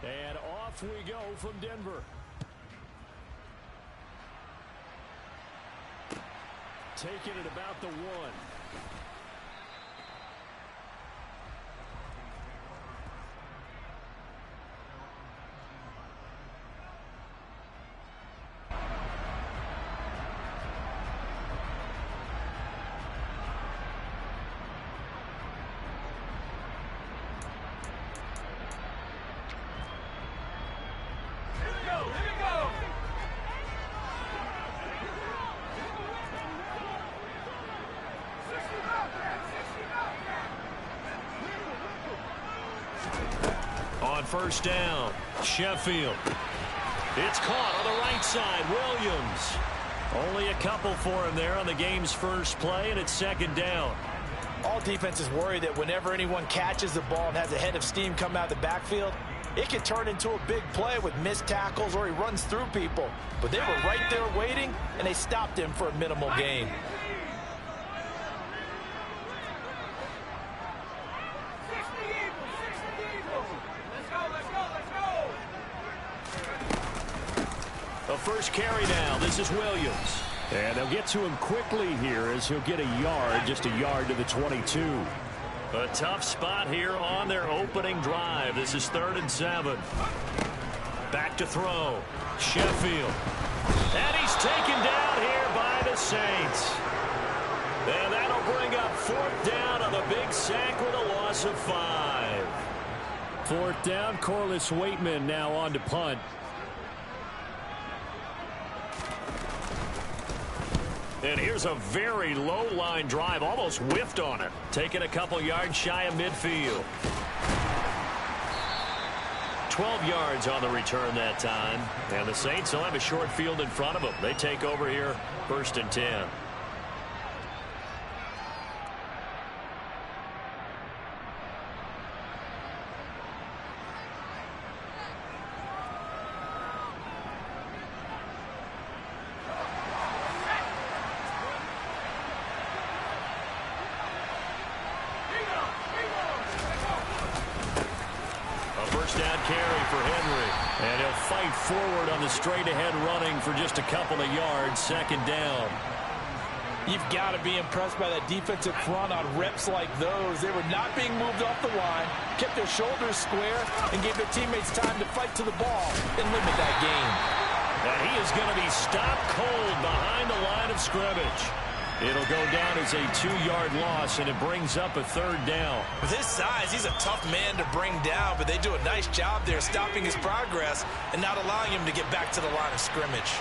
And off we go from Denver. Taking it about the 1. On first down, Sheffield. It's caught on the right side. Williams. Only a couple for him there on the game's first play, and it's second down. All defenses worry that whenever anyone catches the ball and has a head of steam come out of the backfield, it can turn into a big play with missed tackles or he runs through people. But they were right there waiting, and they stopped him for a minimal gain. The first carry now. This is Williams. And they'll get to him quickly here as he'll get a yard, just a yard to the 22. A tough spot here on their opening drive. This is 3rd and 7. Back to throw. Sheffield. And he's taken down here by the Saints. And that'll bring up 4th down on the big sack with a loss of 5. 4th down, Corliss Waitman now on to punt. And here's a very low-line drive, almost whiffed on it. Taking a couple yards shy of midfield. 12 yards on the return that time. And the Saints will have a short field in front of them. They take over here, 1st and 10. Forward on the straight-ahead running for just a couple of yards. 2nd down. You've got to be impressed by that defensive front on reps like those. They were not being moved off the line, kept their shoulders square, and gave their teammates time to fight to the ball and limit that gain. And he is going to be stopped cold behind the line of scrimmage. It'll go down as a 2-yard loss, and it brings up a 3rd down. With his size, he's a tough man to bring down, but they do a nice job there stopping his progress and not allowing him to get back to the line of scrimmage.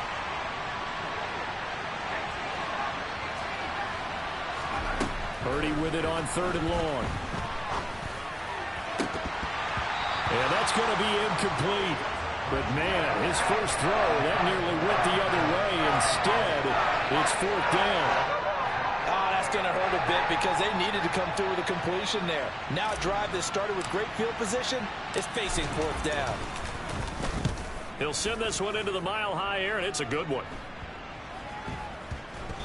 Purdy with it on 3rd and long. And that's going to be incomplete. But, man, his first throw, that nearly went the other way. Instead, it's 4th down. That's going to hurt a bit because they needed to come through with a completion there. Now a drive that started with great field position is facing 4th down. He'll send this one into the mile-high air, and it's a good one.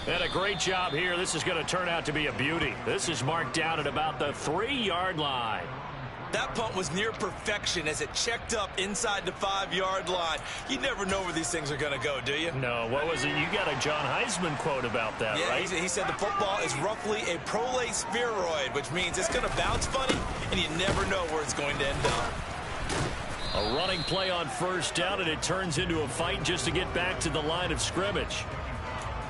And a great job here. This is going to turn out to be a beauty. This is marked down at about the 3-yard line. That punt was near perfection as it checked up inside the 5-yard line. You never know where these things are going to go, do you? No, what was it? You got a John Heisman quote about that, yeah, right? He said the football is roughly a prolate spheroid, which means it's going to bounce funny, and you never know where it's going to end up. A running play on 1st down, and it turns into a fight just to get back to the line of scrimmage.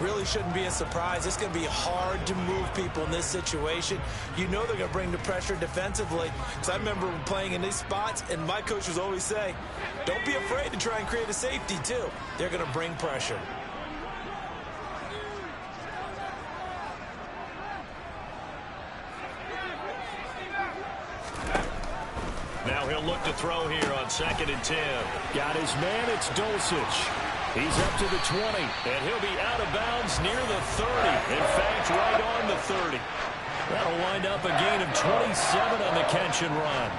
Really shouldn't be a surprise. It's going to be hard to move people in this situation. You know they're going to bring the pressure defensively. Because I remember playing in these spots, and my coach would always say, don't be afraid to try and create a safety, too. They're going to bring pressure. Now he'll look to throw here on 2nd and 10. Got his man, it's Dulcich. He's up to the 20, and he'll be out of bounds near the 30. In fact, right on the 30. That'll wind up a gain of 27 on the catch and run.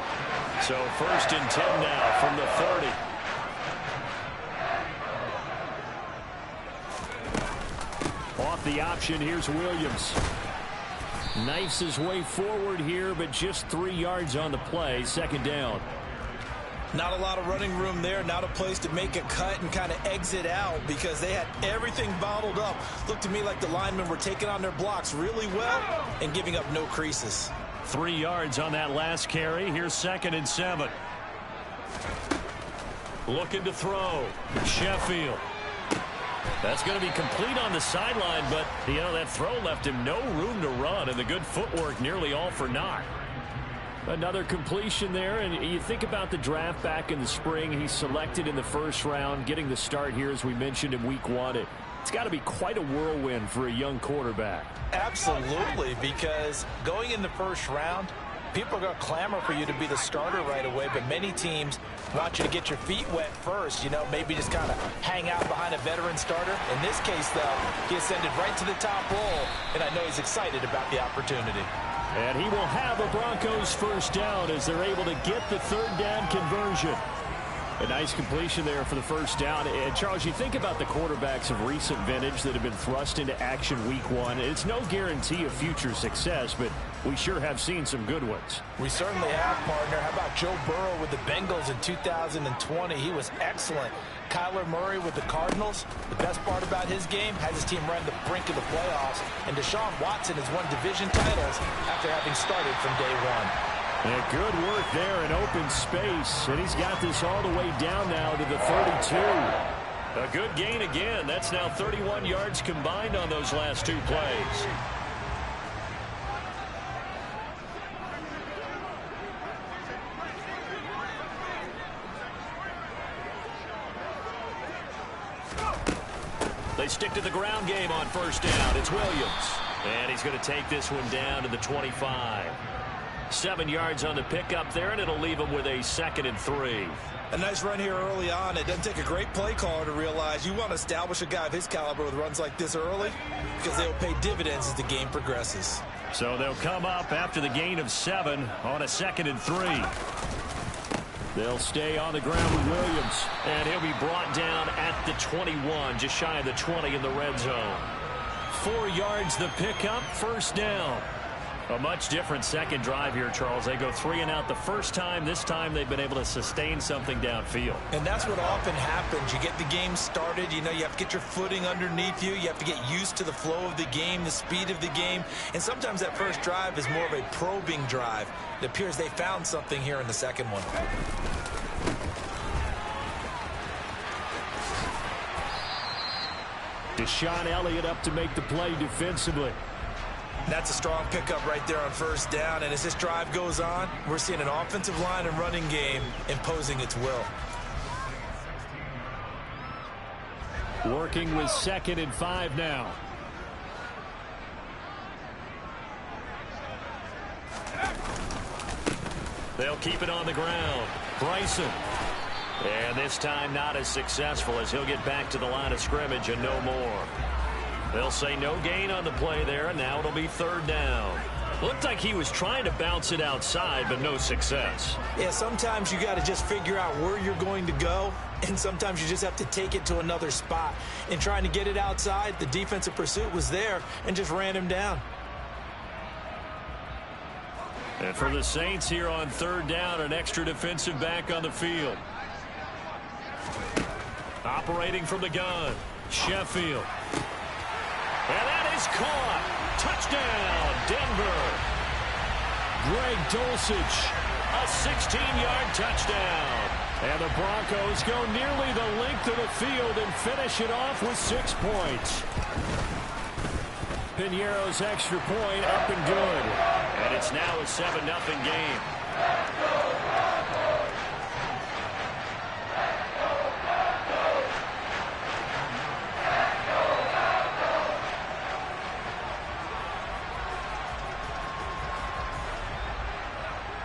So 1st and 10 now from the 30. Off the option, here's Williams. Knifes his way forward here, but just 3 yards on the play. 2nd down. Not a lot of running room there, not a place to make a cut and kind of exit out because they had everything bottled up. Looked to me like the linemen were taking on their blocks really well and giving up no creases. 3 yards on that last carry. Here's 2nd and 7. Looking to throw. Sheffield. That's going to be complete on the sideline, but, you know, that throw left him no room to run, and the good footwork nearly all for naught. Another completion there, and you think about the draft back in the spring. He's selected in the first round, getting the start here, as we mentioned, in week 1. It's got to be quite a whirlwind for a young quarterback. Absolutely, because going in the first round, people are going to clamor for you to be the starter right away, but many teams want you to get your feet wet first, you know, maybe just kind of hang out behind a veteran starter. In this case, though, he ascended right to the top role, and I know he's excited about the opportunity. And he will have a Broncos first down as they're able to get the 3rd down conversion. A nice completion there for the first down. And, Charles, you think about the quarterbacks of recent vintage that have been thrust into action week 1. It's no guarantee of future success, but we sure have seen some good ones. We certainly have, partner. How about Joe Burrow with the Bengals in 2020? He was excellent. Kyler Murray with the Cardinals. The best part about his game, has his team right on the brink of the playoffs. And Deshaun Watson has won division titles after having started from day 1. And good work there in open space. And he's got this all the way down now to the 32. A good gain again. That's now 31 yards combined on those last 2 plays. They stick to the ground game on first down. It's Williams. And he's going to take this one down to the 25. 7 yards on the pickup there, and it'll leave him with a 2nd and 3. A nice run here early on. It doesn't take a great play caller to realize you want to establish a guy of his caliber with runs like this early because they'll pay dividends as the game progresses. So they'll come up after the gain of 7 on a 2nd and 3. They'll stay on the ground with Williams, and he'll be brought down at the 21, just shy of the 20 in the red zone. 4 yards the pickup, first down. A much different second drive here, Charles. They go 3 and out the first time. This time they've been able to sustain something downfield. And that's what often happens. You get the game started. You know, you have to get your footing underneath you. You have to get used to the flow of the game, the speed of the game. And sometimes that first drive is more of a probing drive. It appears they found something here in the second one. Deshaun Elliott up to make the play defensively. That's a strong pickup right there on first down. And as this drive goes on, we're seeing an offensive line and running game imposing its will. Working with 2nd and 5 now. They'll keep it on the ground. Bryson. And this time not as successful as he'll get back to the line of scrimmage and no more. They'll say no gain on the play there, and now it'll be 3rd down. Looked like he was trying to bounce it outside, but no success. Yeah, sometimes you got to just figure out where you're going to go, and sometimes you just have to take it to another spot. In trying to get it outside, the defensive pursuit was there and just ran him down. And for the Saints here on 3rd down, an extra defensive back on the field. Operating from the gun, Sheffield. And that is caught. Touchdown, Denver. Greg Dulcich, a 16-yard touchdown. And the Broncos go nearly the length of the field and finish it off with 6 points. Piñeiro's extra point up and good. And it's now a 7-0 game.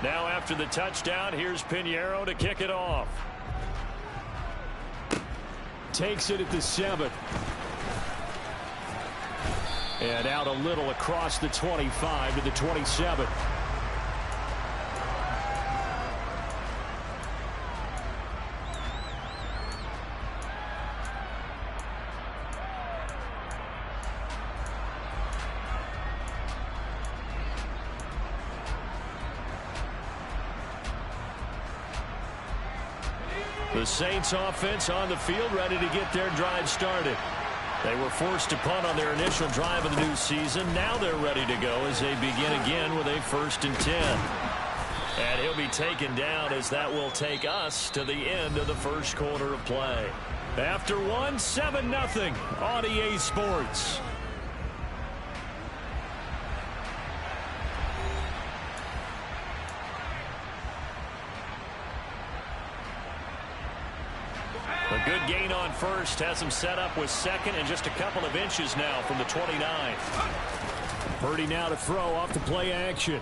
Now after the touchdown, here's Piñeiro to kick it off. Takes it at the 7. And out a little across the 25 to the 27. The Saints offense on the field, ready to get their drive started. They were forced to punt on their initial drive of the new season. Now they're ready to go as they begin again with a 1st and 10. And he'll be taken down as that will take us to the end of the first quarter of play. After 7-0 on EA Sports. A good gain on first has him set up with second and just a couple of inches now from the 29. Purdy now to throw off the play action.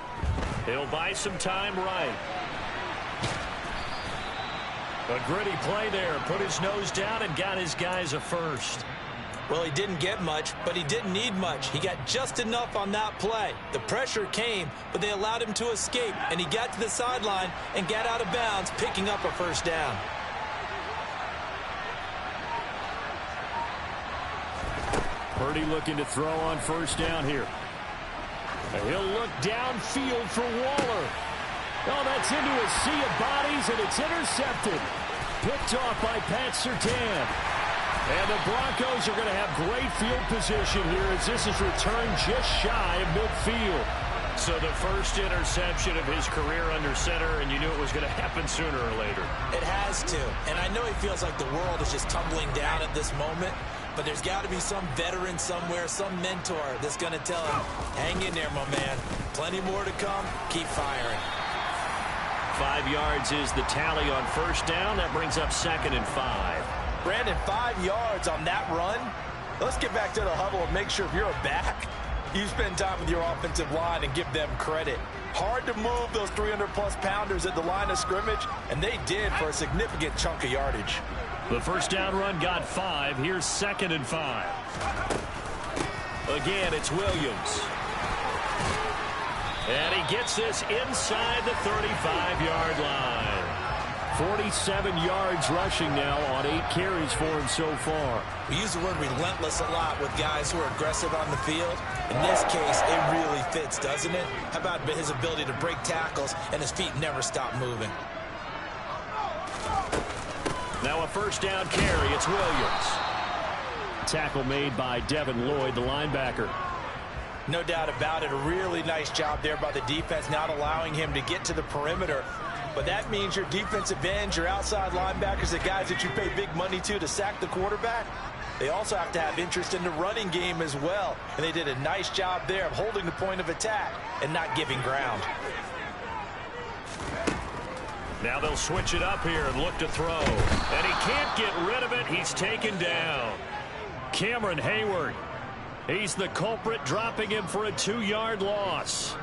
He'll buy some time right. A gritty play there. Put his nose down and got his guys a first. Well, he didn't get much, but he didn't need much. He got just enough on that play. The pressure came, but they allowed him to escape, and he got to the sideline and got out of bounds, picking up a first down. Purdy looking to throw on first down here. He'll look downfield for Waller. Oh, that's into a sea of bodies, and it's intercepted. Picked off by Pat Surtain. And the Broncos are going to have great field position here as this is returned just shy of midfield. So the first interception of his career under center, and you knew it was going to happen sooner or later. It has to. And I know he feels like the world is just tumbling down at this moment. But there's got to be some veteran somewhere, some mentor that's going to tell him, hang in there, my man. Plenty more to come. Keep firing. 5 yards is the tally on first down. That brings up 2nd and 5. Brandon, 5 yards on that run. Let's get back to the huddle and make sure if you're a back, you spend time with your offensive line and give them credit. Hard to move those 300-plus pounders at the line of scrimmage, and they did for a significant chunk of yardage. The first down run got 5. Here's 2nd and 5. Again, it's Williams. And he gets this inside the 35-yard line. 47 yards rushing now on 8 carries for him so far. We use the word relentless a lot with guys who are aggressive on the field. In this case, it really fits, doesn't it? How about his ability to break tackles and his feet never stop moving? Now a first down carry. It's Williams. Tackle made by Devin Lloyd, the linebacker. No doubt about it. A really nice job there by the defense, not allowing him to get to the perimeter. But that means your defensive ends, your outside linebackers, the guys that you pay big money to sack the quarterback, they also have to have interest in the running game as well. And they did a nice job there of holding the point of attack and not giving ground. Now they'll switch it up here and look to throw. And he can't get rid of it. He's taken down. Cameron Hayward. He's the culprit, dropping him for a 2-yard loss.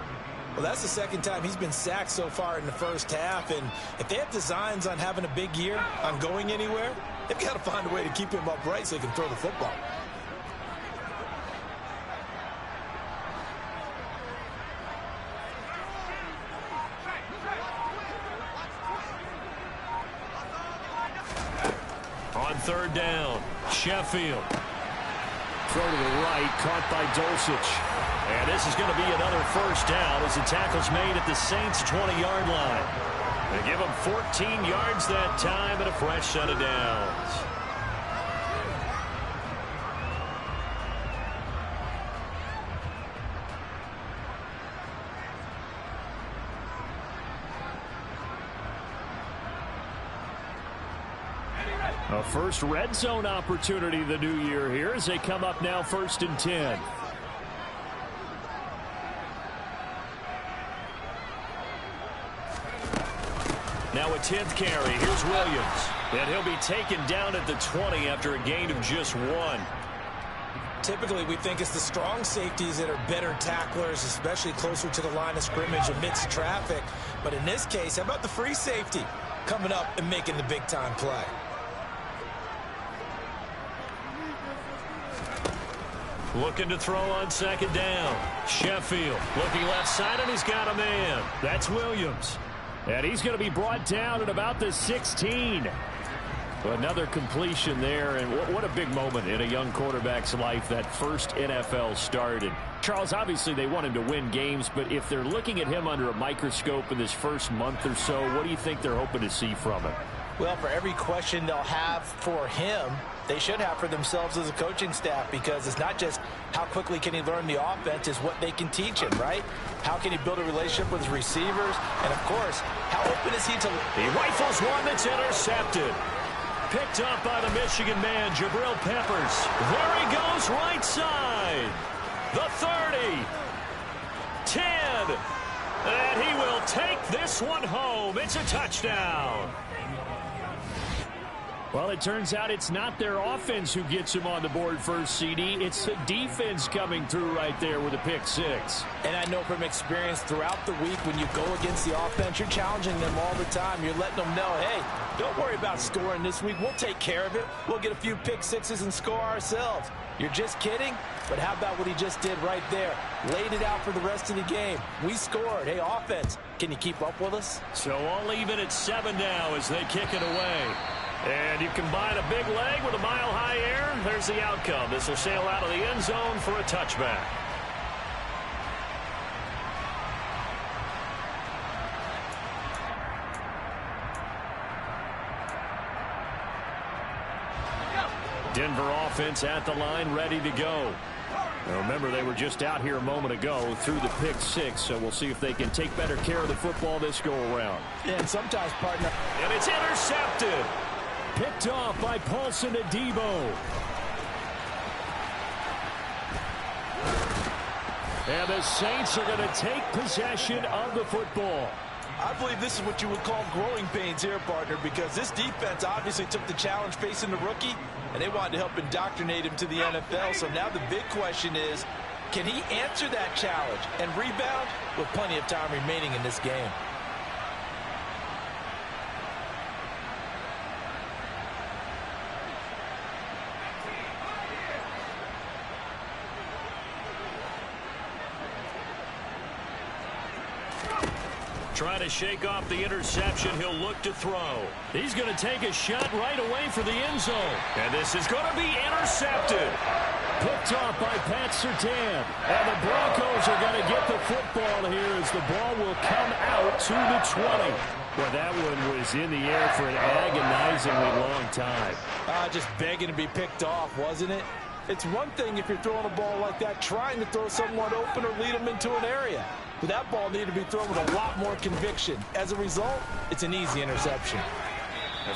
Well, that's the second time he's been sacked so far in the first half. And if they have designs on having a big year, on going anywhere, they've got to find a way to keep him upright so he can throw the football. On third down, Sheffield. Throw to the right, caught by Dulcich. And this is going to be another first down as the tackle's made at the Saints' 20-yard line. They give them 14 yards that time and a fresh set of downs. A first red zone opportunity the new year here as they come up now 1st and 10. Now a 10th carry. Here's Williams. And he'll be taken down at the 20 after a gain of just 1. Typically, we think it's the strong safeties that are better tacklers, especially closer to the line of scrimmage amidst traffic. But in this case, how about the free safety coming up and making the big-time play? Looking to throw on second down. Sheffield looking left side, and he's got a man. That's Williams. And he's going to be brought down at about the 16. Another completion there, and what a big moment in a young quarterback's life, that first NFL start. And Charles, obviously they want him to win games, but if they're looking at him under a microscope in this first month or so, what do you think they're hoping to see from him? Well, for every question they'll have for him, they should have for themselves as a coaching staff, because it's not just how quickly can he learn the offense, it's what they can teach him, right? How can he build a relationship with his receivers? And, of course, how open is he to... He rifles one that's intercepted. Picked up by the Michigan man, Jabril Peppers. There he goes, right side. The 30. 10. And he will take this one home. It's a touchdown. Well, it turns out it's not their offense who gets him on the board first, CD. It's the defense coming through right there with a pick six. And I know from experience throughout the week, when you go against the offense, you're challenging them all the time. You're letting them know, hey, don't worry about scoring this week. We'll take care of it. We'll get a few pick sixes and score ourselves. You're just kidding? But how about what he just did right there? Laid it out for the rest of the game. We scored. Hey, offense, can you keep up with us? So all even at 7 now as they kick it away. And you combine a big leg with a mile-high air. There's the outcome. This will sail out of the end zone for a touchback. Denver offense at the line, ready to go. Now remember, they were just out here a moment ago through the pick six, so we'll see if they can take better care of the football this go-around. And sometimes, partner. And it's intercepted. Picked off by Paulson Adebo. And the Saints are going to take possession of the football. I believe this is what you would call growing pains here, partner, because this defense obviously took the challenge facing the rookie, and they wanted to help indoctrinate him to the NFL. So now the big question is, can he answer that challenge and rebound with plenty of time remaining in this game? Trying to shake off the interception. He'll look to throw. He's going to take a shot right away for the end zone. And this is going to be intercepted. Picked off by Pat Surtain. And the Broncos are going to get the football here as the ball will come out to the 20. Well, that one was in the air for an agonizingly long time. Just begging to be picked off, wasn't it? It's one thing if you're throwing a ball like that, trying to throw someone open or lead them into an area. But that ball needed to be thrown with a lot more conviction. As a result, it's an easy interception.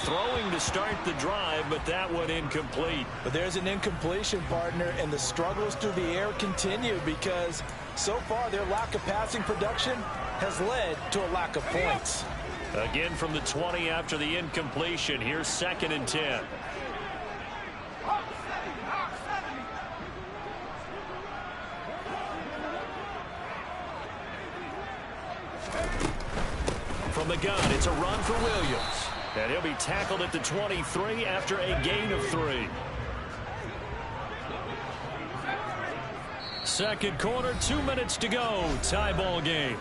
Throwing to start the drive, but that one incomplete. But there's an incompletion, partner, and the struggles through the air continue because so far their lack of passing production has led to a lack of points. Again from the 20 after the incompletion. Here's 2nd and 10. From the gun, it's a run for Williams. And he'll be tackled at the 23 after a gain of 3. Second quarter, 2 minutes to go. Tie ball game.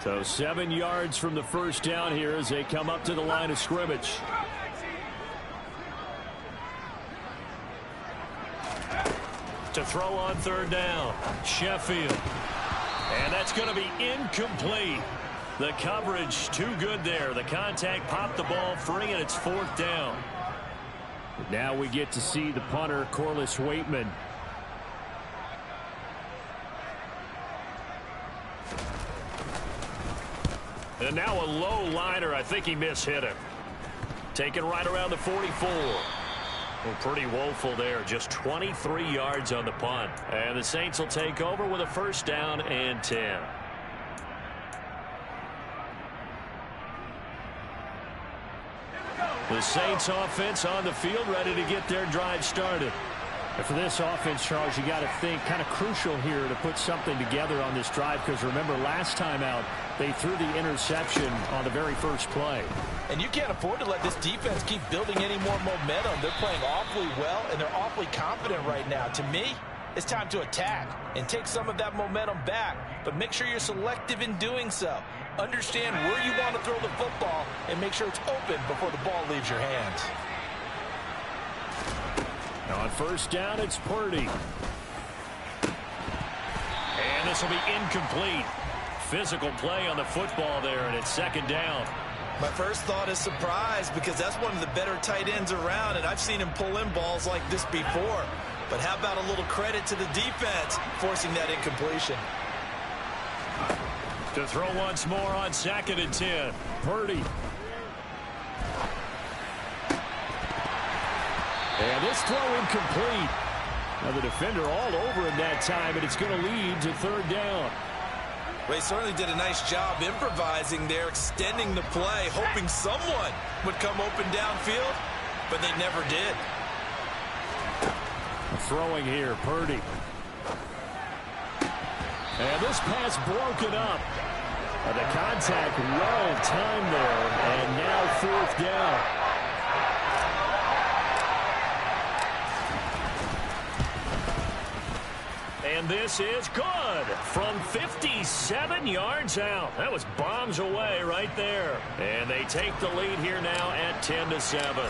So 7 yards from the first down here as they come up to the line of scrimmage. To throw on 3rd down, Sheffield. And that's going to be incomplete. The coverage too good there. The contact popped the ball free, and it's 4th down. Now we get to see the punter, Corliss Waitman. And now a low liner. I think he mishit him. Taken right around the 44. Well, pretty woeful there. Just 23 yards on the punt. And the Saints will take over with a 1st down and 10. The Saints offense on the field, ready to get their drive started. And for this offense, Charles, you got to think kind of crucial here to put something together on this drive, because remember last time out they threw the interception on the very first play. And you can't afford to let this defense keep building any more momentum. They're playing awfully well, and they're awfully confident right now. To me, it's time to attack and take some of that momentum back, but make sure you're selective in doing so. Understand where you want to throw the football and make sure it's open before the ball leaves your hands. On first down, it's Purdy. And this will be incomplete. Physical play on the football there, and it's second down. My first thought is surprise, because that's one of the better tight ends around, and I've seen him pull in balls like this before. But how about a little credit to the defense forcing that incompletion? To throw once more on 2nd and 10. Purdy. And this throw incomplete. Now the defender all over him that time, and it's going to lead to 3rd down. Well, he certainly did a nice job improvising there, extending the play, hoping someone would come open downfield, but they never did. Throwing here, Purdy. And this pass broken up. The contact well timed there, and now 4th down. And this is good from 57 yards out. That was bombs away right there. And they take the lead here now at 10-7.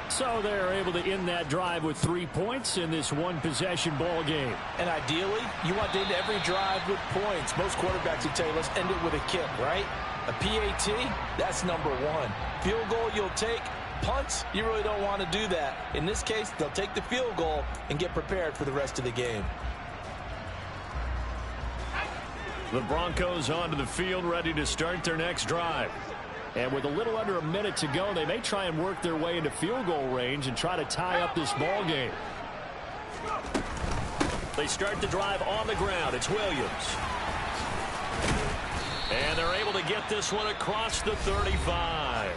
So they're able to end that drive with 3 points in this one-possession ball game. And ideally, you want to end every drive with points. Most quarterbacks would tell you, let's end it with a kick, right? A PAT, that's number 1. Field goal you'll take. Punts, you really don't want to do that. In this case, they'll take the field goal and get prepared for the rest of the game. The Broncos onto the field, ready to start their next drive. And with a little under a minute to go, they may try and work their way into field goal range and try to tie up this ball game. They start the drive on the ground. It's Williams. And they're able to get this one across the 35.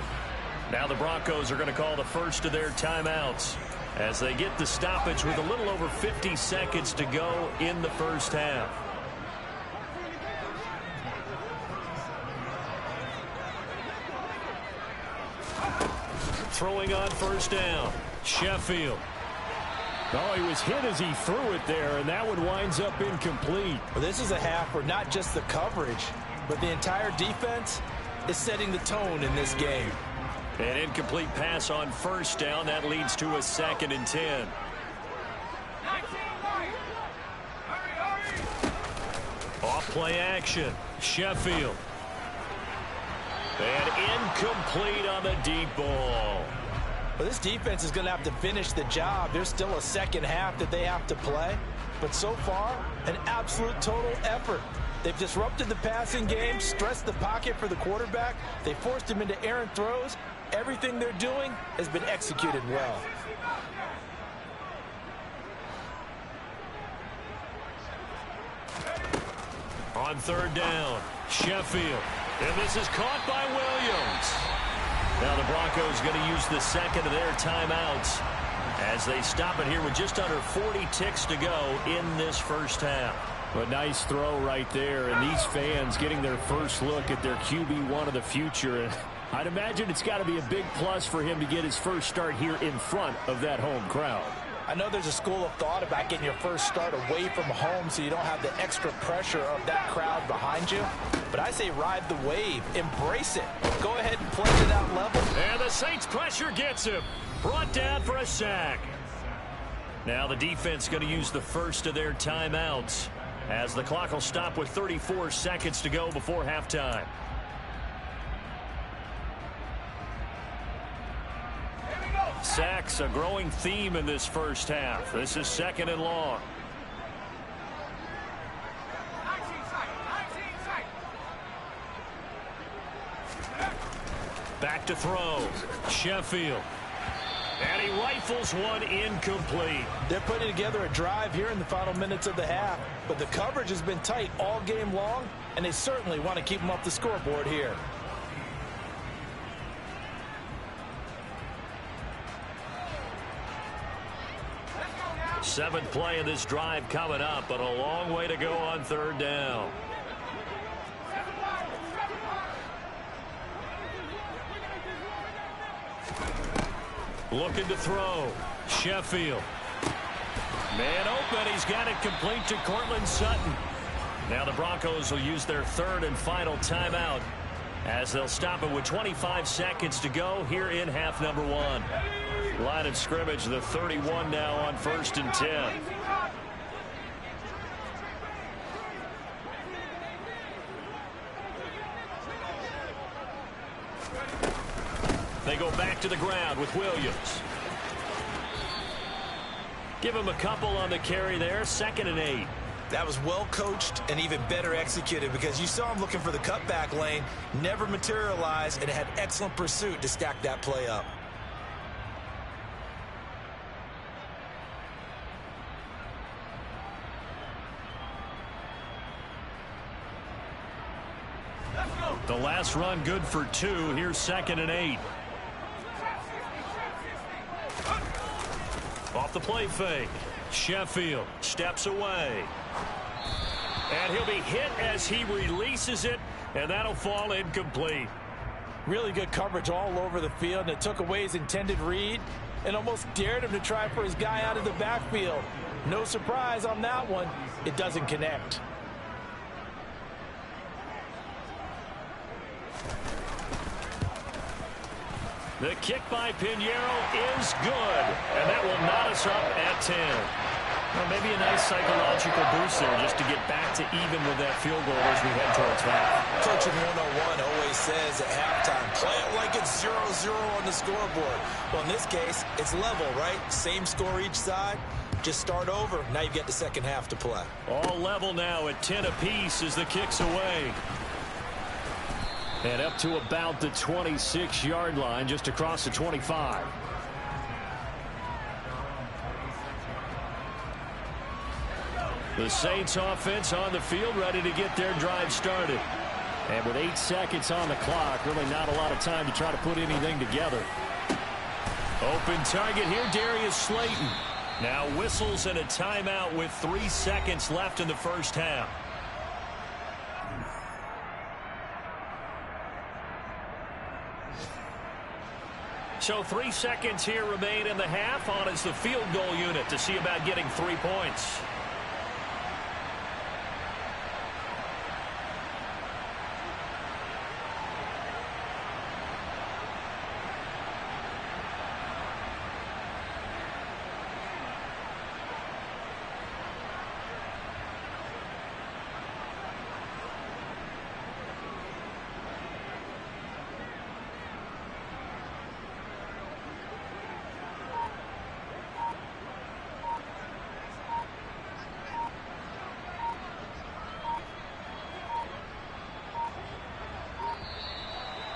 Now the Broncos are going to call the first of their timeouts as they get the stoppage with a little over 50 seconds to go in the first half. Throwing on first down, Sheffield. Oh, he was hit as he threw it there, and that one winds up incomplete. Well, this is a half where not just the coverage, but the entire defense is setting the tone in this game. An incomplete pass on first down. That leads to a 2nd and 10. Off play action, Sheffield. And incomplete on the deep ball. Well, this defense is going to have to finish the job. There's still a second half that they have to play. But so far, an absolute total effort. They've disrupted the passing game, stressed the pocket for the quarterback. They forced him into errant throws. Everything they're doing has been executed well. On 3rd down, Sheffield. And this is caught by Williams. Now the Broncos going to use the second of their timeouts as they stop it here with just under 40 ticks to go in this first half. A nice throw right there, and these fans getting their first look at their QB1 of the future. I'd imagine it's got to be a big plus for him to get his first start here in front of that home crowd. I know there's a school of thought about getting your first start away from home so you don't have the extra pressure of that crowd behind you. But I say ride the wave. Embrace it. Go ahead and play to that level. And the Saints pressure gets him. Brought down for a sack. Now the defense going to use the first of their timeouts as the clock will stop with 34 seconds to go before halftime. Sacks, a growing theme in this first half. This is 2nd and long. Back to throw. Sheffield. And he rifles one incomplete. They're putting together a drive here in the final minutes of the half, but the coverage has been tight all game long, and they certainly want to keep them off the scoreboard here. Seventh play of this drive coming up, but a long way to go on 3rd down. Looking to throw. Sheffield. Man open. He's got it complete to Cortland Sutton. Now the Broncos will use their 3rd and final timeout as they'll stop it with 25 seconds to go here in half number 1. Line of scrimmage, the 31 now on 1st and 10. They go back to the ground with Williams. Give him a couple on the carry there. 2nd and 8. That was well coached and even better executed because you saw him looking for the cutback lane, never materialized, and had excellent pursuit to stack that play up. The last run good for 2. Here's 2nd and 8. Off the play fake. Sheffield steps away. And he'll be hit as he releases it, and that'll fall incomplete. Really good coverage all over the field, and it took away his intended read and almost dared him to try for his guy out of the backfield. No surprise on that one. It doesn't connect. The kick by Pinheiro is good, and that will knot us up at 10. Well, maybe a nice psychological boost there just to get back to even with that field goal as we head towards half. Coaching 101 always says at halftime, play it like it's 0-0 on the scoreboard. Well, in this case, it's level, right? Same score each side. Just start over. Now you get the second half to play. All level now at 10 apiece as the kick's away. And up to about the 26-yard line, just across the 25. The Saints offense on the field, ready to get their drive started. And with 8 seconds on the clock, really not a lot of time to try to put anything together. Open target here, Darius Slayton. Now whistles and a timeout with 3 seconds left in the first half. So 3 seconds here remain in the half. On is the field goal unit to see about getting 3 points.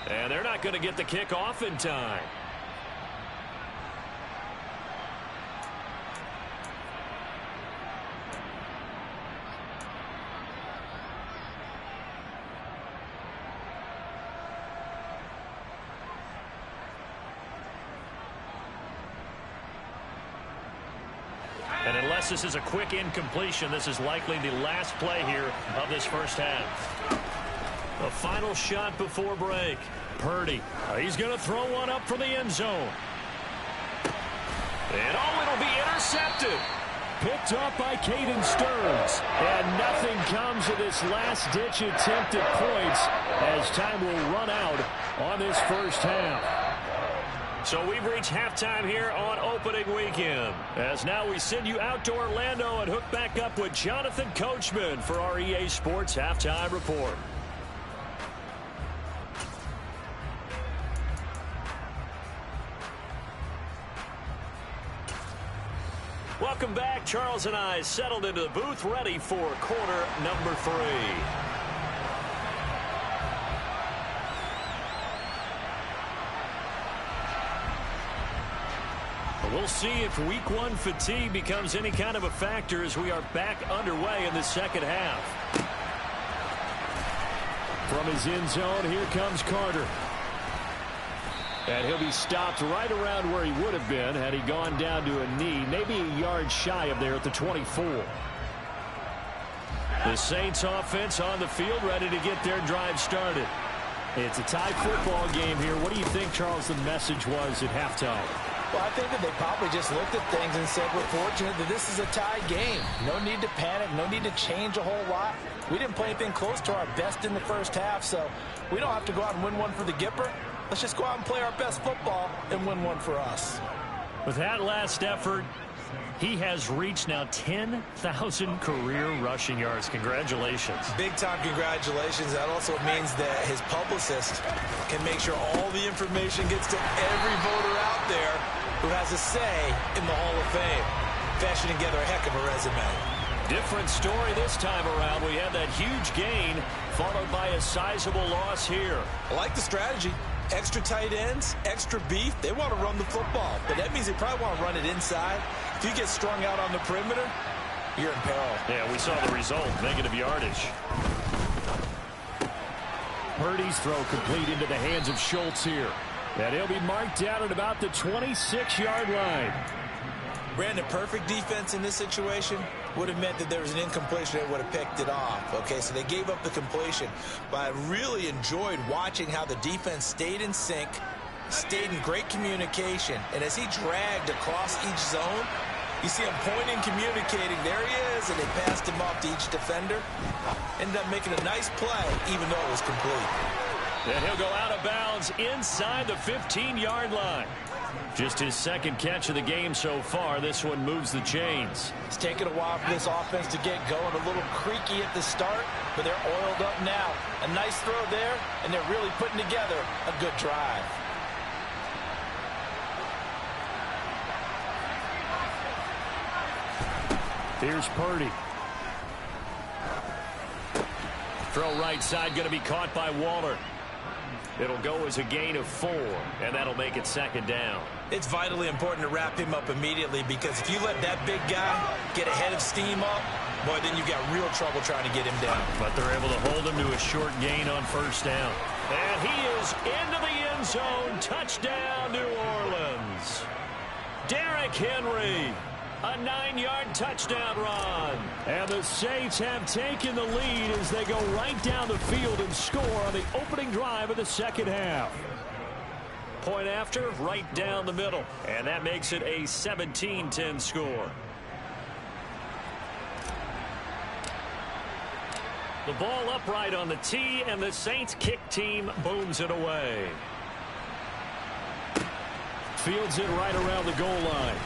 And they're not going to get the kick off in time. And unless this is a quick incompletion, this is likely the last play here of this first half. A final shot before break. Purdy. He's going to throw one up from the end zone. And it'll be intercepted. Picked up by Caden Stearns. And nothing comes of this last-ditch attempt at points as time will run out on this first half. So we've reached halftime here on opening weekend. As now we send you out to Orlando and hook back up with Jonathan Coachman for our EA Sports Halftime Report. Welcome back. Charles and I settled into the booth, ready for quarter number 3. We'll see if week 1 fatigue becomes any kind of a factor as we are back underway in the second half. From his end zone, here comes Carter. And he'll be stopped right around where he would have been had he gone down to a knee, maybe a yard shy of there at the 24. The Saints offense on the field, ready to get their drive started. It's a tie football game here. What do you think, Charles, the message was at halftime? Well, I think that they probably just looked at things and said, we're fortunate that this is a tie game. No need to panic, no need to change a whole lot. We didn't play anything close to our best in the first half, so we don't have to go out and win one for the Gipper. Let's just go out and play our best football and win one for us. With that last effort, he has reached now 10,000 career rushing yards. Congratulations. Big-time congratulations. That also means that his publicist can make sure all the information gets to every voter out there who has a say in the Hall of Fame. Fashioning together a heck of a resume. Different story this time around. We had that huge gain followed by a sizable loss here. I like the strategy. Extra tight ends, extra beef. They want to run the football, but that means they probably want to run it inside. If you get strung out on the perimeter, you're in peril. Yeah, we saw the result, negative yardage. Purdy's throw complete into the hands of Schultz here. And he'll be marked down at about the 26-yard line. Brandon, perfect defense in this situation would have meant that there was an incompletion that would have picked it off. Okay, so they gave up the completion. But I really enjoyed watching how the defense stayed in sync, stayed in great communication. And as he dragged across each zone, you see him pointing, communicating. There he is, and they passed him off to each defender. Ended up making a nice play, even though it was complete. And he'll go out of bounds inside the 15-yard line. Just his second catch of the game so far. This one moves the chains. It's taken a while for this offense to get going. A little creaky at the start, but they're oiled up now. A nice throw there, and they're really putting together a good drive. Here's Purdy. Throw right side, going to be caught by Waller. It'll go as a gain of 4, and that'll make it second down. It's vitally important to wrap him up immediately, because if you let that big guy get ahead of steam up, boy, then you've got real trouble trying to get him down. But they're able to hold him to a short gain on first down. And he is into the end zone. Touchdown, New Orleans. Derrick Henry. A 9-yard touchdown run. And the Saints have taken the lead as they go right down the field and score on the opening drive of the second half. Point after, right down the middle. And that makes it a 17-10 score. The ball upright on the tee, and the Saints kick team booms it away. Fields it right around the goal line.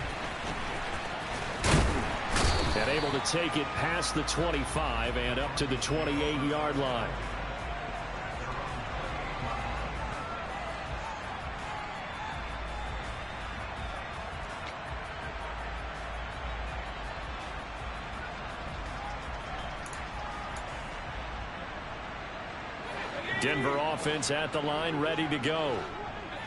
And able to take it past the 25 and up to the 28-yard line. Denver offense at the line, ready to go.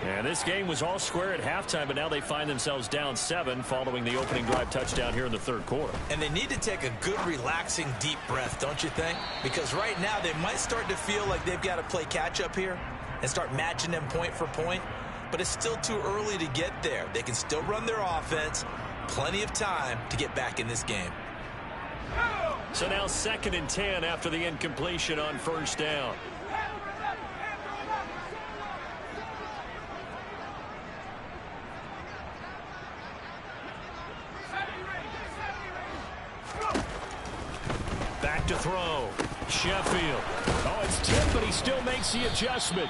And this game was all square at halftime, but now they find themselves down 7 following the opening drive touchdown here in the third quarter. And they need to take a good, relaxing, deep breath, don't you think? Because right now they might start to feel like they've got to play catch-up here and start matching them point for point. But it's still too early to get there. They can still run their offense. Plenty of time to get back in this game. So now 2nd and 10 after the incompletion on first down. Back to throw. Sheffield. Oh, it's tipped, but he still makes the adjustment.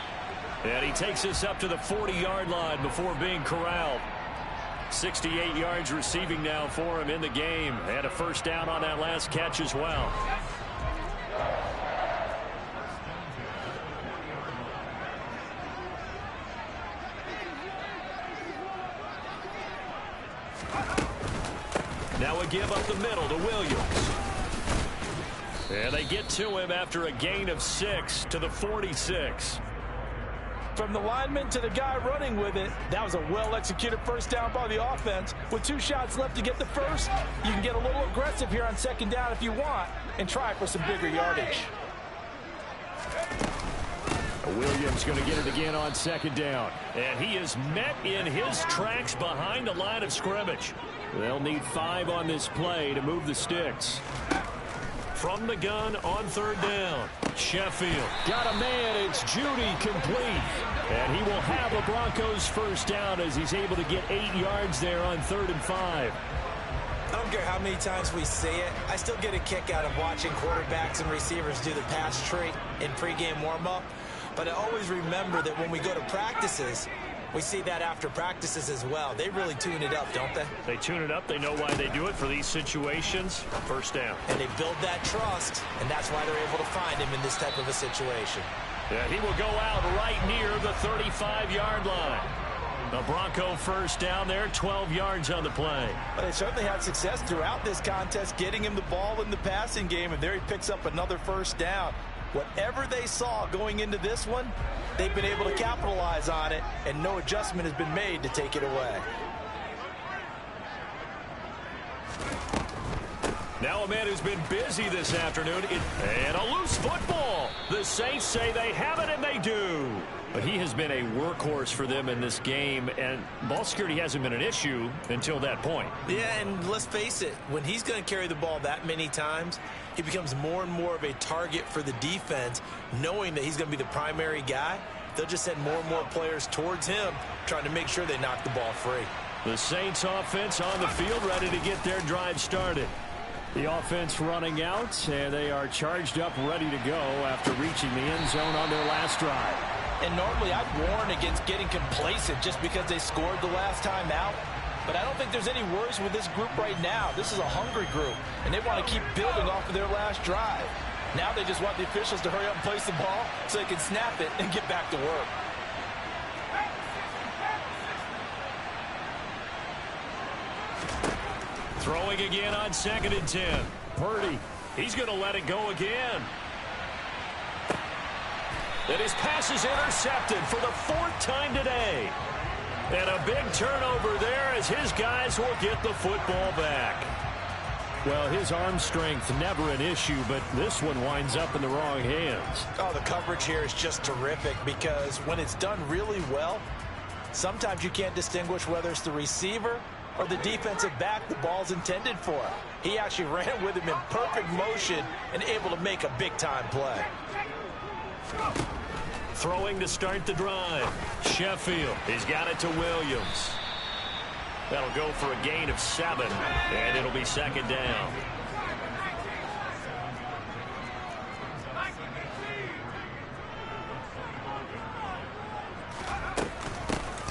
And he takes us up to the 40-yard line before being corralled. 68 yards receiving now for him in the game. And a first down on that last catch as well. Now a give up the middle to Williams. And they get to him after a gain of 6 to the 46. From the lineman to the guy running with it, that was a well-executed first down by the offense. With 2 shots left to get the first, you can get a little aggressive here on second down if you want and try for some bigger yardage. Williams going to get it again on second down. And he is met in his tracks behind the line of scrimmage. They'll need 5 on this play to move the sticks. From the gun on third down. Sheffield got a man. It's Judy complete. And he will have the Broncos first down as he's able to get 8 yards there on 3rd and 5. I don't care how many times we say it. I still get a kick out of watching quarterbacks and receivers do the pass tree in pregame warm-up. But I always remember that when we go to practices, We see that after practices as well. They really tune it up, don't they? They tune it up. They know why they do it for these situations. First down. And they build that trust, and that's why they're able to find him in this type of a situation. Yeah, he will go out right near the 35-yard line. The Bronco first down there, 12 yards on the play. But they certainly had success throughout this contest, getting him the ball in the passing game, and there he picks up another first down. Whatever they saw going into this one, they've been able to capitalize on it, and no adjustment has been made to take it away. Now a man who's been busy this afternoon, and a loose football. The Saints say they have it, and they do. But he has been a workhorse for them in this game, and ball security hasn't been an issue until that point. Yeah, and let's face it, when he's going to carry the ball that many times, he becomes more and more of a target for the defense, knowing that he's going to be the primary guy. They'll just send more and more players towards him, trying to make sure they knock the ball free. The Saints offense on the field, ready to get their drive started. The offense running out, and they are charged up, ready to go after reaching the end zone on their last drive. And normally I'd warn against getting complacent just because they scored the last time out. But I don't think there's any worries with this group right now. This is a hungry group, and they want to keep building off of their last drive. Now they just want the officials to hurry up and place the ball so they can snap it and get back to work. Throwing again on 2nd and 10. Purdy, he's going to let it go again. And his pass is intercepted for the 4th time today. And a big turnover there as his guys will get the football back. Well, his arm strength never an issue, but this one winds up in the wrong hands. Oh, the coverage here is just terrific because when it's done really well, sometimes you can't distinguish whether it's the receiver or the defensive back the ball's intended for. He actually ran with him in perfect motion and able to make a big-time play. Throwing to start the drive. Sheffield, he's got it to Williams. That'll go for a gain of 7, and it'll be 2nd down.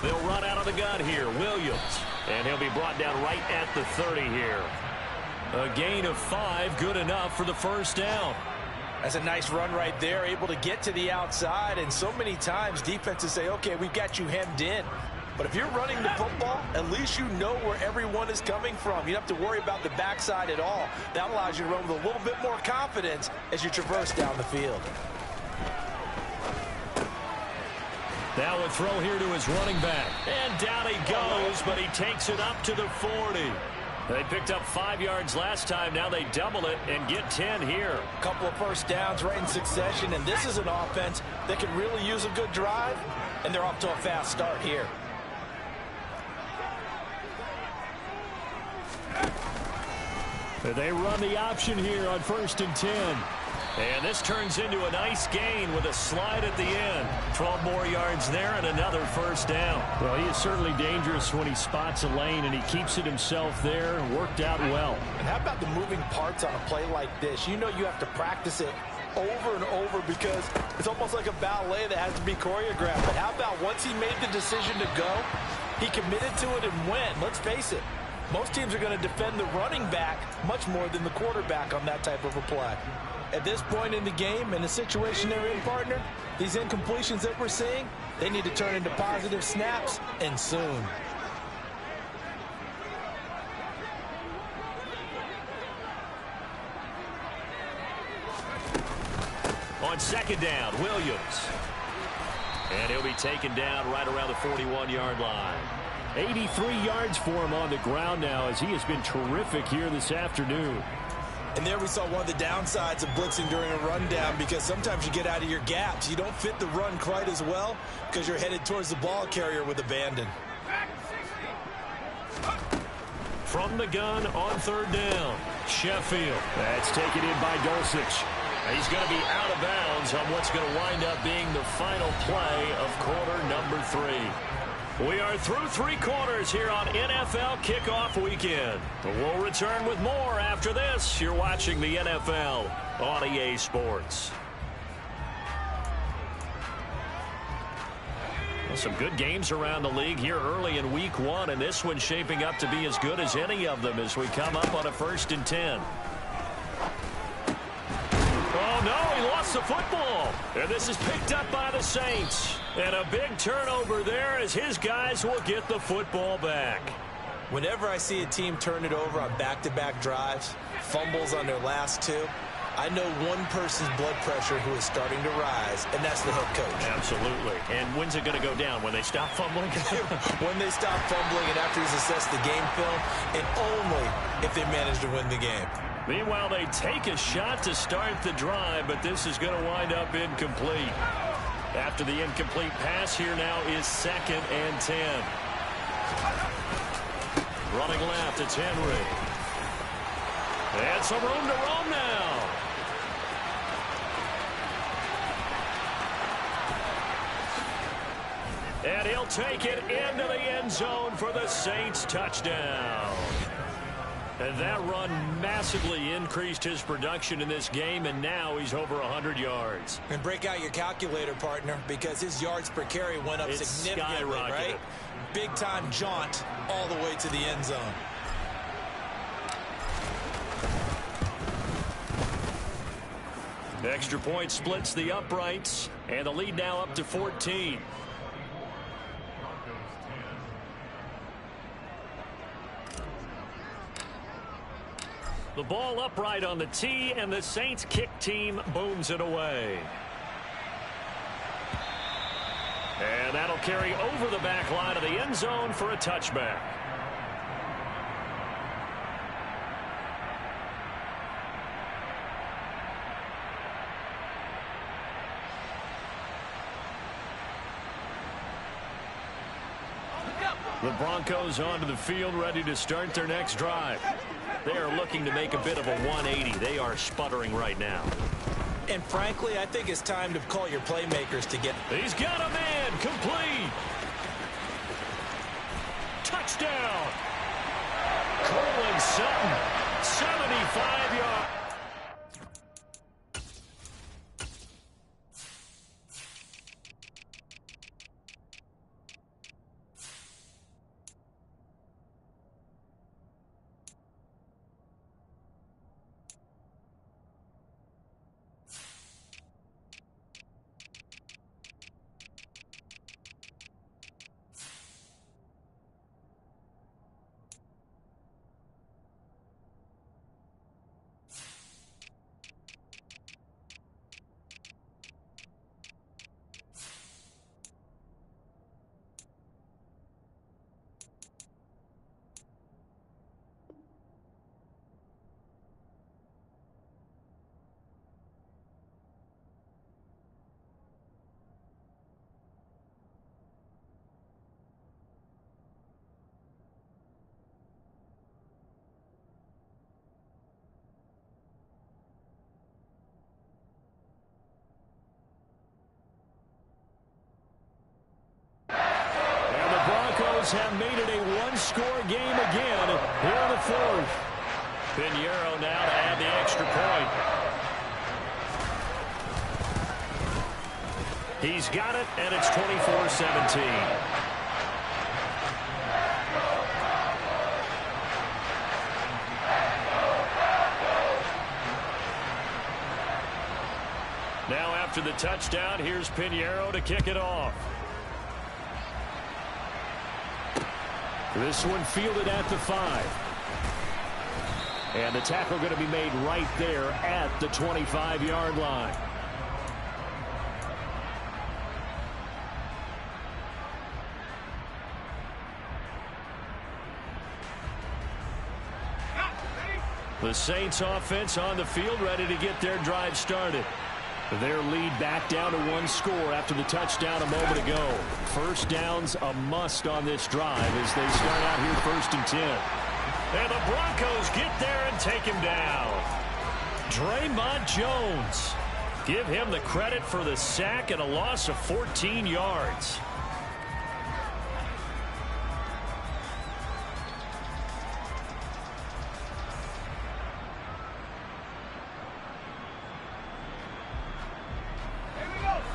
They'll run out of the gun here. Williams, and he'll be brought down right at the 30 here. A gain of 5, good enough for the first down. That's a nice run right there, able to get to the outside, and so many times defenses say, okay, we've got you hemmed in. But if you're running the football, at least you know where everyone is coming from. You don't have to worry about the backside at all. That allows you to run with a little bit more confidence as you traverse down the field. Now a throw here to his running back. And down he goes, but he takes it up to the 40. They picked up 5 yards last time. Now they double it and get 10 here. A couple of first downs right in succession, and this is an offense that can really use a good drive, and they're off to a fast start here. They run the option here on 1st and 10. And this turns into a nice gain with a slide at the end. 12 more yards there and another first down. Well, he is certainly dangerous when he spots a lane, and he keeps it himself there and worked out well. And how about the moving parts on a play like this? You know you have to practice it over and over because it's almost like a ballet that has to be choreographed. But how about once he made the decision to go, he committed to it and went. Let's face it, most teams are going to defend the running back much more than the quarterback on that type of a play. At this point in the game, in the situation they're in, partner, these incompletions that we're seeing, they need to turn into positive snaps, and soon. On 2nd down, Williams. And he'll be taken down right around the 41-yard line. 83 yards for him on the ground now, as he has been terrific here this afternoon. And there we saw one of the downsides of blitzing during a rundown, because sometimes you get out of your gaps. You don't fit the run quite as well because you're headed towards the ball carrier with abandon. From the gun on 3rd down, Sheffield. That's taken in by Dulcich. He's going to be out of bounds on what's going to wind up being the final play of quarter number 3. We are through 3 quarters here on NFL Kickoff Weekend. We'll return with more after this. You're watching the NFL on EA Sports. Some good games around the league here early in week 1, and this one's shaping up to be as good as any of them as we come up on a 1st and 10. Oh, no, he lost the football. And this is picked up by the Saints. And a big turnover there as his guys will get the football back. Whenever I see a team turn it over on back-to-back drives, fumbles on their last 2, I know one person's blood pressure who is starting to rise, and that's the head coach. Absolutely. And when's it going to go down? When they stop fumbling? When they stop fumbling and after he's assessed the game film, and only if they manage to win the game. Meanwhile, they take a shot to start the drive, but this is going to wind up incomplete. After the incomplete pass, here now is 2nd and 10. Running left, it's Henry. And some room to roam now. And he'll take it into the end zone for the Saints touchdown. And that run massively increased his production in this game, and now he's over 100 yards. And break out your calculator, partner, because his yards per carry went up significantly, right? Big-time jaunt all the way to the end zone. The extra point splits the uprights, and the lead now up to 14. The ball upright on the tee, and the Saints kick team booms it away. And that'll carry over the back line of the end zone for a touchback. The Broncos onto the field, ready to start their next drive. They are looking to make a bit of a 180. They are sputtering right now. And frankly, I think it's time to call your playmakers to get. He's got a man, complete. Touchdown. Cortland Sutton, 75 yards. Have made it a one-score game again here in the 4th. Pinheiro now to add the extra point. He's got it, and it's 24-17. Now after the touchdown, here's Pinheiro to kick it off. This one fielded at the 5. And the tackle going to be made right there at the 25-yard line. The Saints offense on the field ready to get their drive started. Their lead back down to 1 score after the touchdown a moment ago. First down's a must on this drive as they start out here 1st and 10. And the Broncos get there and take him down. Draymond Jones. Give him the credit for the sack and a loss of 14 yards.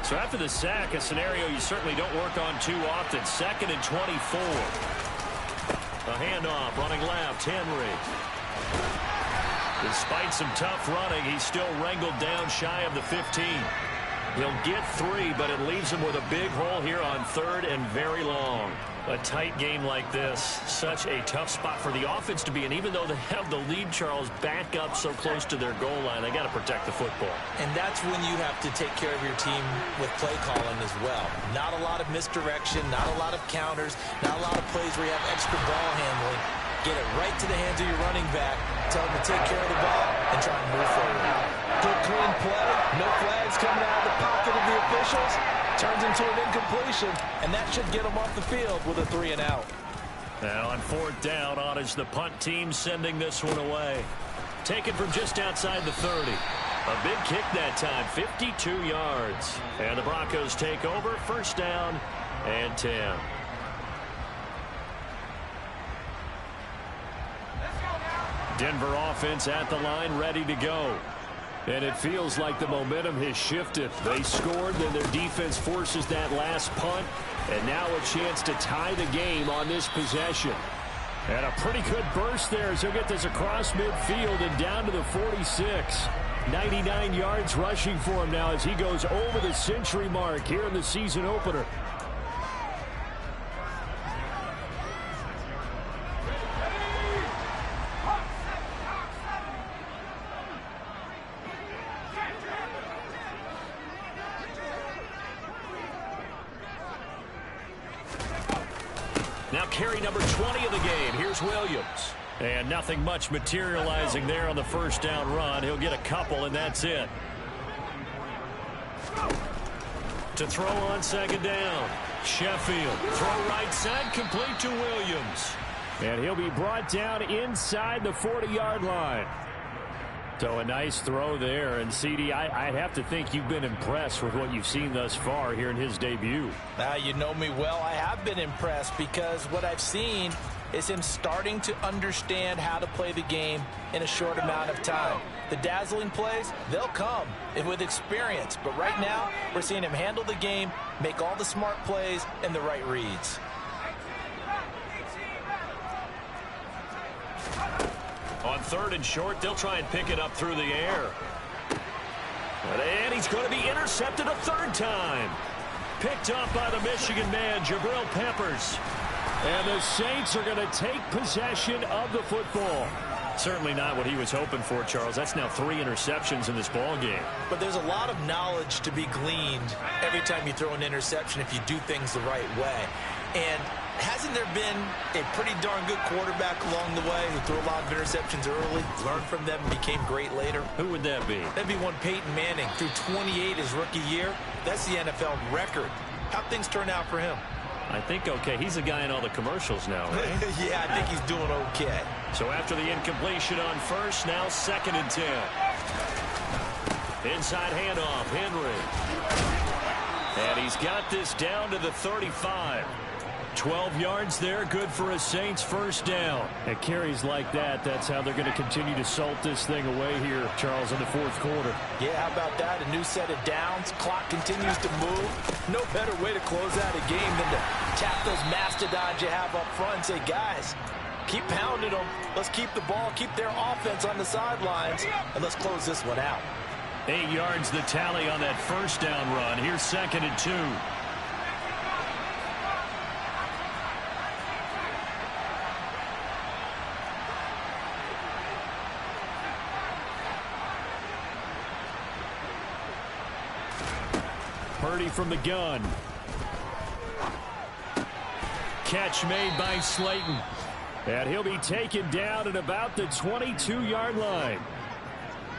So after the sack, a scenario you certainly don't work on too often. 2nd and 24. A handoff, running left, Henry. Despite some tough running, he's still wrangled down shy of the 15. He'll get 3, but it leaves him with a big hole here on 3rd and very long. A tight game like this, such a tough spot for the offense to be in. Even though they have the lead, Charles, back up so close to their goal line, they got to protect the football. And that's when you have to take care of your team with play calling as well. Not a lot of misdirection, not a lot of counters, not a lot of plays where you have extra ball handling. Get it right to the hands of your running back, tell him to take care of the ball, and try and move forward. Good, clean play, no flags coming out of the pocket of the officials. Turns into an incompletion, and that should get him off the field with a 3 and out. Now on 4th down, Ottage, the punt team sending this one away. Taken from just outside the 30. A big kick that time, 52 yards. And the Broncos take over, 1st down and 10. Denver offense at the line, ready to go. And it feels like the momentum has shifted. They scored, then their defense forces that last punt. And now a chance to tie the game on this possession. And a pretty good burst there as he'll get this across midfield and down to the 46. 99 yards rushing for him now as he goes over the century mark here in the season opener. Now carry number 20 of the game. Here's Williams. And nothing much materializing there on the 1st down run. He'll get a couple, and that's it. To throw on 2nd down. Sheffield. Throw right side, complete to Williams. And he'll be brought down inside the 40-yard line. So a nice throw there. And, CD, I'd have to think you've been impressed with what you've seen thus far here in his debut. You know me well. I have been impressed because what I've seen is him starting to understand how to play the game in a short amount of time. The dazzling plays, they'll come with experience. But right now, we're seeing him handle the game, make all the smart plays, and the right reads. On 3rd and short, they'll try and pick it up through the air. And he's going to be intercepted a 3rd time. Picked up by the Michigan man, Jabril Peppers. And the Saints are going to take possession of the football. Certainly not what he was hoping for, Charles. That's now 3 interceptions in this ball game. But there's a lot of knowledge to be gleaned every time you throw an interception if you do things the right way. And hasn't there been a pretty darn good quarterback along the way who threw a lot of interceptions early, learned from them, and became great later? Who would that be? That'd be one Peyton Manning. Threw 28 his rookie year. That's the NFL record. How'd things turn out for him? I think okay. He's a guy in all the commercials now, right? Yeah, I think he's doing okay. So after the incompletion on 1st, now 2nd and 10. Inside handoff, Henry. And he's got this down to the 35. 12 yards there, good for a Saints 1st down. At carries like that, that's how they're going to continue to salt this thing away here, Charles, in the 4th quarter. Yeah, how about that? A new set of downs. Clock continues to move. No better way to close out a game than to tap those mastodons you have up front and say, guys, keep pounding them. Let's keep the ball, keep their offense on the sidelines, and let's close this one out. 8 yards the tally on that 1st down run. Here's 2nd and 2. Purdy from the gun. Catch made by Slayton. And he'll be taken down at about the 22-yard line.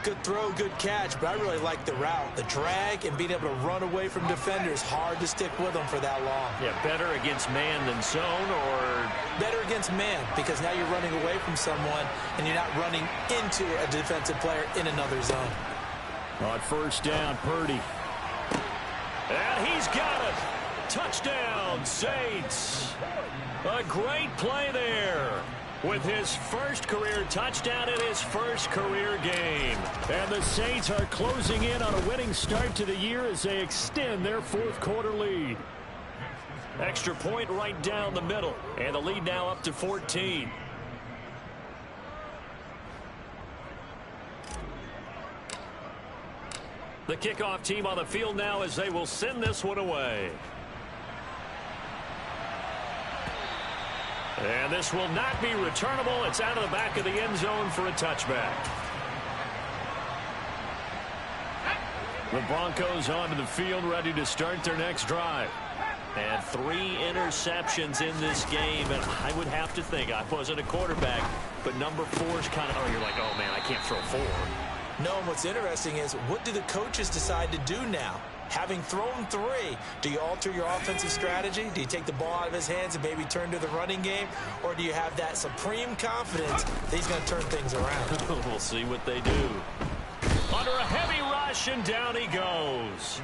Good throw, good catch, but I really like the route. The drag and being able to run away from defenders, hard to stick with them for that long. Yeah, better against man than zone, or? Better against man, because now you're running away from someone and you're not running into a defensive player in another zone. On 1st down, Purdy. And he's got it. Touchdown, Saints. A great play there. with his first career touchdown in his first career game. And the Saints are closing in on a winning start to the year as they extend their fourth quarter lead. Extra point right down the middle, and the lead now up to 14. The kickoff team on the field now as they will send this one away. And this will not be returnable. It's out of the back of the end zone for a touchback. The Broncos onto the field, ready to start their next drive. And 3 interceptions in this game, and I would have to think, I wasn't a quarterback, but number 4 is kind of, oh, you're like, oh, man, I can't throw 4. No, and what's interesting is, what do the coaches decide to do now? Having thrown 3, do you alter your offensive strategy? Do you take the ball out of his hands and maybe turn to the running game? Or do you have that supreme confidence that he's going to turn things around? We'll see what they do. Under a heavy rush, and down he goes.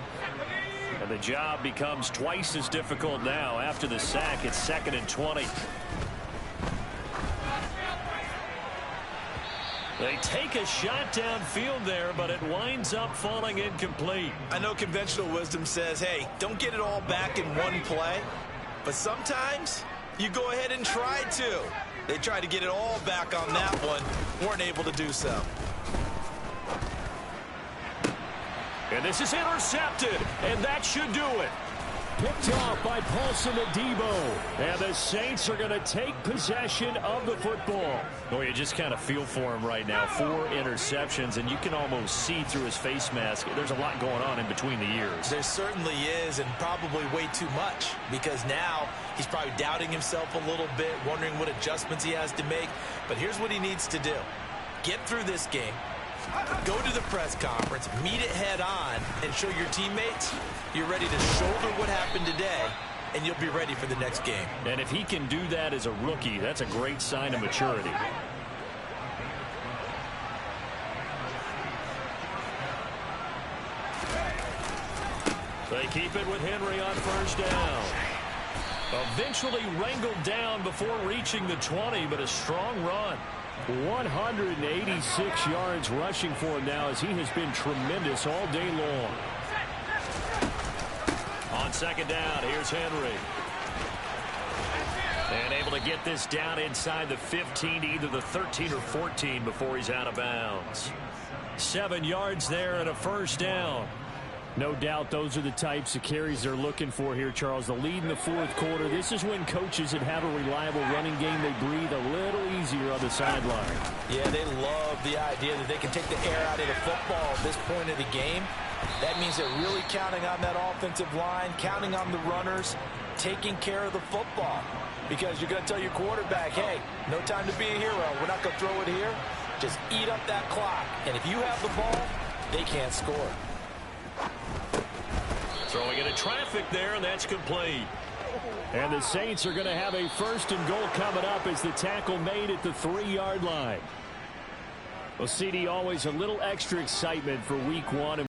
And the job becomes twice as difficult now. After the sack, it's 2nd and 20. They take a shot downfield there, but it winds up falling incomplete. I know conventional wisdom says, hey, don't get it all back in one play. But sometimes you go ahead and try to. They tried to get it all back on that one. Weren't able to do so. And this is intercepted, and that should do it. Picked off by Paulson Adebo. And the Saints are going to take possession of the football. Oh, you just kind of feel for him right now. 4 interceptions, and you can almost see through his face mask. There's a lot going on in between the ears. There certainly is, and probably way too much, because now he's probably doubting himself a little bit, wondering what adjustments he has to make. But here's what he needs to do. Get through this game. Go to the press conference, meet it head on, and show your teammates you're ready to shoulder what happened today, and you'll be ready for the next game. And if he can do that as a rookie, that's a great sign of maturity. They keep it with Henry on first down. Eventually wrangled down before reaching the 20, but a strong run. 186 yards rushing for him now, as he has been tremendous all day long. On second down, here's Henry. And able to get this down inside the 15, either the 13 or 14 before he's out of bounds. 7 yards there and a first down. No doubt those are the types of carries they're looking for here, Charles. The lead in the fourth quarter. This is when coaches that have a reliable running game, they breathe a little easier on the sideline. Yeah, they love the idea that they can take the air out of the football at this point of the game. That means they're really counting on that offensive line, counting on the runners, taking care of the football. Because you're going to tell your quarterback, hey, no time to be a hero. We're not going to throw it here. Just eat up that clock. And if you have the ball, they can't score. Throwing into traffic there, and that's complete. And the Saints are going to have a first and goal coming up as the tackle made at the 3-yard line. Well, CD, always a little extra excitement for week 1.